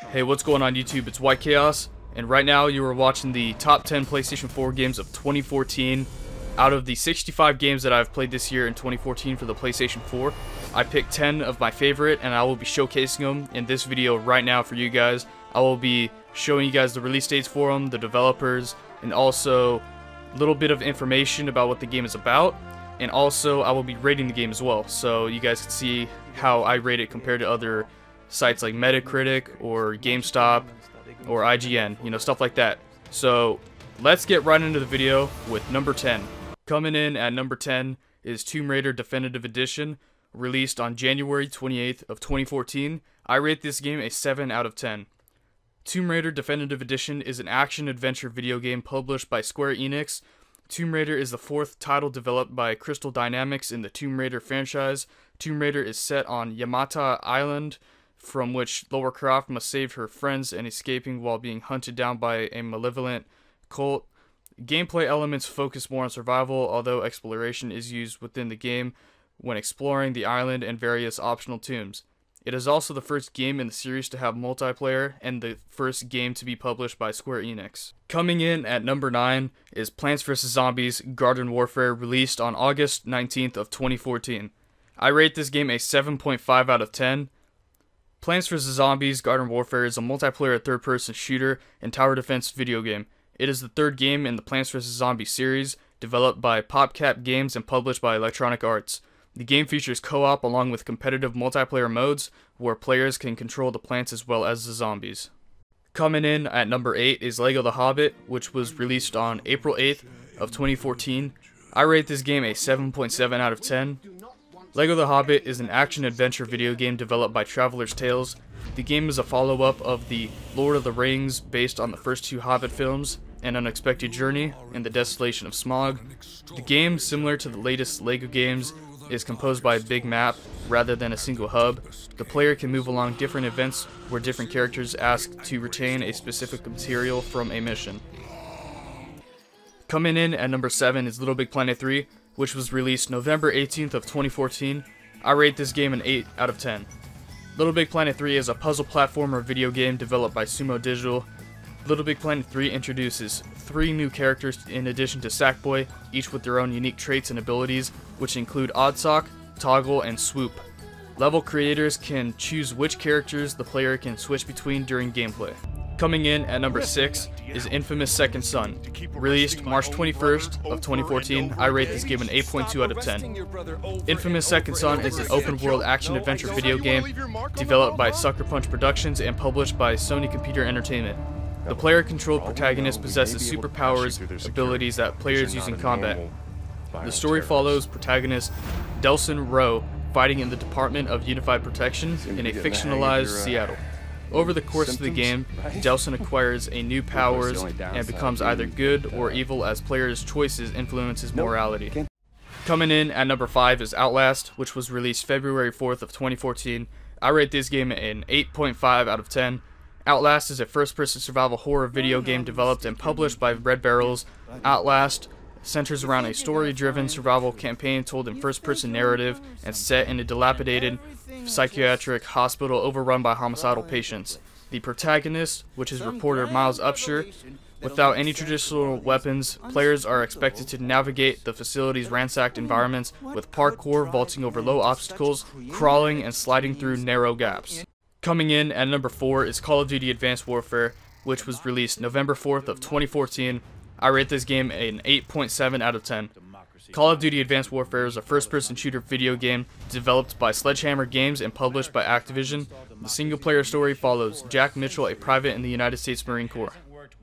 Hey, what's going on YouTube? It's White Chaos, and right now you are watching the top 10 PlayStation 4 games of 2014. Out of the 65 games that I've played this year in 2014 for the PlayStation 4, I picked 10 of my favorite, and I will be showcasing them in this video right now for you guys. I will be showing you guys the release dates for them, the developers, and also a little bit of information about what the game is about. And also, I will be rating the game as well, so you guys can see how I rate it compared to other sites like Metacritic or GameStop or IGN, you know, stuff like that. So let's get right into the video with number 10. Coming in at number 10 is Tomb Raider Definitive Edition, released on January 28th of 2014. I rate this game a 7 out of 10. Tomb Raider Definitive Edition is an action-adventure video game published by Square Enix. Tomb Raider is the fourth title developed by Crystal Dynamics in the Tomb Raider franchise. Tomb Raider is set on Yamata Island, from which Lara Croft must save her friends and escaping while being hunted down by a malevolent cult. Gameplay elements focus more on survival, although exploration is used within the game when exploring the island and various optional tombs. It is also the first game in the series to have multiplayer and the first game to be published by Square Enix. Coming in at number 9 is Plants vs. Zombies Garden Warfare, released on August 19th of 2014. I rate this game a 7.5 out of 10. Plants vs. Zombies Garden Warfare is a multiplayer third-person shooter and tower defense video game. It is the third game in the Plants vs. Zombies series, developed by PopCap Games and published by Electronic Arts. The game features co-op along with competitive multiplayer modes, where players can control the plants as well as the zombies. Coming in at number 8 is Lego The Hobbit, which was released on April 8th of 2014. I rate this game a 7.7 out of 10. Lego The Hobbit is an action-adventure video game developed by Traveller's Tales. The game is a follow-up of the Lord of the Rings based on the first two Hobbit films, An Unexpected Journey and The Desolation of Smaug. The game, similar to the latest LEGO games, is composed by a big map rather than a single hub. The player can move along different events where different characters ask to retain a specific material from a mission. Coming in at number 7 is Little Big Planet 3, which was released November 18th of 2014. I rate this game an 8 out of 10. Little Big Planet 3 is a puzzle platformer video game developed by Sumo Digital. Little Big Planet 3 introduces 3 new characters in addition to Sackboy, each with their own unique traits and abilities, which include Oddsock, Toggle, and Swoop. Level creators can choose which characters the player can switch between during gameplay. Coming in at number 6 is Infamous Second Son. Released March 21st of 2014, I rate this game an 8.2 out of 10. Infamous Second Son is an open-world action-adventure video game developed by Sucker Punch Productions and published by Sony Computer Entertainment. The player-controlled protagonist possesses superpowers, abilities that players use in combat. The story follows protagonist Delson Rowe fighting in the Department of Unified Protection in a fictionalized Seattle. Over the course of the game, Delson acquires a new powers and becomes either good or evil as players' choices influence his morality. Coming in at number 5 is Outlast, which was released February 4th of 2014. I rate this game an 8.5 out of 10. Outlast is a first-person survival horror video game developed and published by Red Barrels. Outlast centers around a story-driven survival campaign told in first-person narrative and set in a dilapidated psychiatric hospital overrun by homicidal patients. The protagonist, which is reporter Miles Upshur, without any traditional weapons, players are expected to navigate the facility's ransacked environments with parkour, vaulting over low obstacles, crawling, and sliding through narrow gaps. Coming in at number 4 is Call of Duty Advanced Warfare, which was released November 4th of 2014. I rate this game an 8.7 out of 10. Call of Duty Advanced Warfare is a first-person shooter video game developed by Sledgehammer Games and published by Activision. The single-player story follows Jack Mitchell, a private in the United States Marine Corps.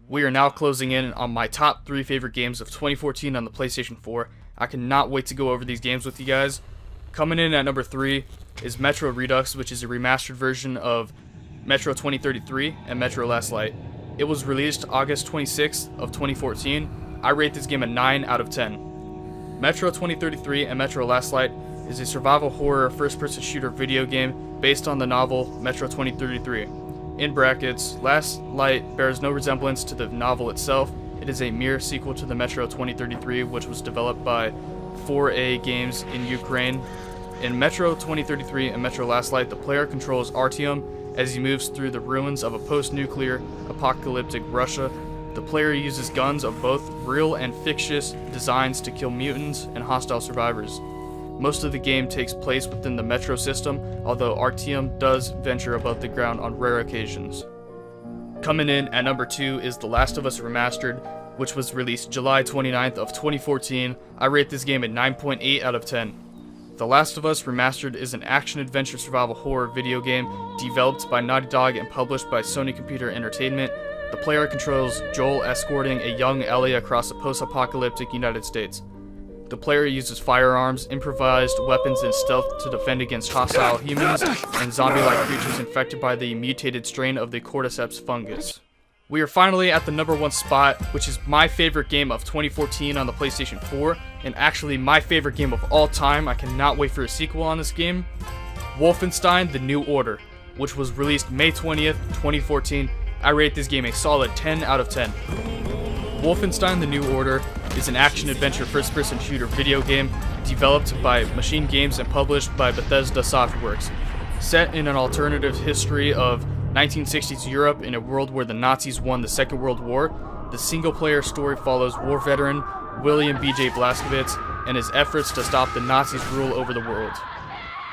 We are now closing in on my top 3 favorite games of 2014 on the PlayStation 4. I cannot wait to go over these games with you guys. Coming in at number 3 is Metro Redux, which is a remastered version of Metro 2033 and Metro Last Light. It was released August 26th of 2014. I rate this game a 9 out of 10. Metro 2033 and Metro Last Light is a survival horror first-person shooter video game based on the novel Metro 2033. In brackets, Last Light bears no resemblance to the novel itself. It is a mere sequel to the Metro 2033, which was developed by 4A Games in Ukraine. In Metro 2033 and Metro Last Light, the player controls Artyom, as he moves through the ruins of a post-nuclear apocalyptic Russia. The player uses guns of both real and fictitious designs to kill mutants and hostile survivors. Most of the game takes place within the metro system, although Artyom does venture above the ground on rare occasions. Coming in at number 2 is The Last of Us Remastered, which was released July 29th of 2014. I rate this game at 9.8 out of 10. The Last of Us Remastered is an action-adventure survival horror video game developed by Naughty Dog and published by Sony Computer Entertainment. The player controls Joel escorting a young Ellie across the post-apocalyptic United States. The player uses firearms, improvised weapons, and stealth to defend against hostile humans and zombie-like creatures infected by the mutated strain of the cordyceps fungus. We are finally at the number 1 spot, which is my favorite game of 2014 on the PlayStation 4, and actually my favorite game of all time. I cannot wait for a sequel on this game. Wolfenstein: The New Order, which was released May 20th, 2014. I rate this game a solid 10 out of 10. Wolfenstein: The New Order is an action-adventure first-person shooter video game developed by Machine Games and published by Bethesda Softworks. Set in an alternative history of 1960s Europe in a world where the Nazis won the Second World War, the single-player story follows war veteran William B.J. Blazkowicz and his efforts to stop the Nazis' rule over the world.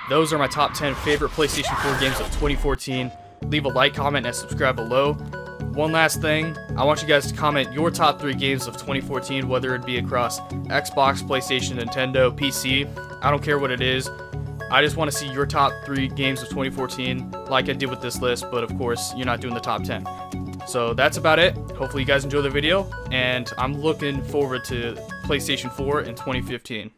Those are my top 10 favorite PlayStation 4 games of 2014. Leave a like, comment, and subscribe below. One last thing, I want you guys to comment your top 3 games of 2014, whether it be across Xbox, PlayStation, Nintendo, PC. I don't care what it is. I just want to see your top 3 games of 2014, like I did with this list, but of course, you're not doing the top 10. So that's about it. Hopefully you guys enjoy the video, and I'm looking forward to PlayStation 4 in 2015.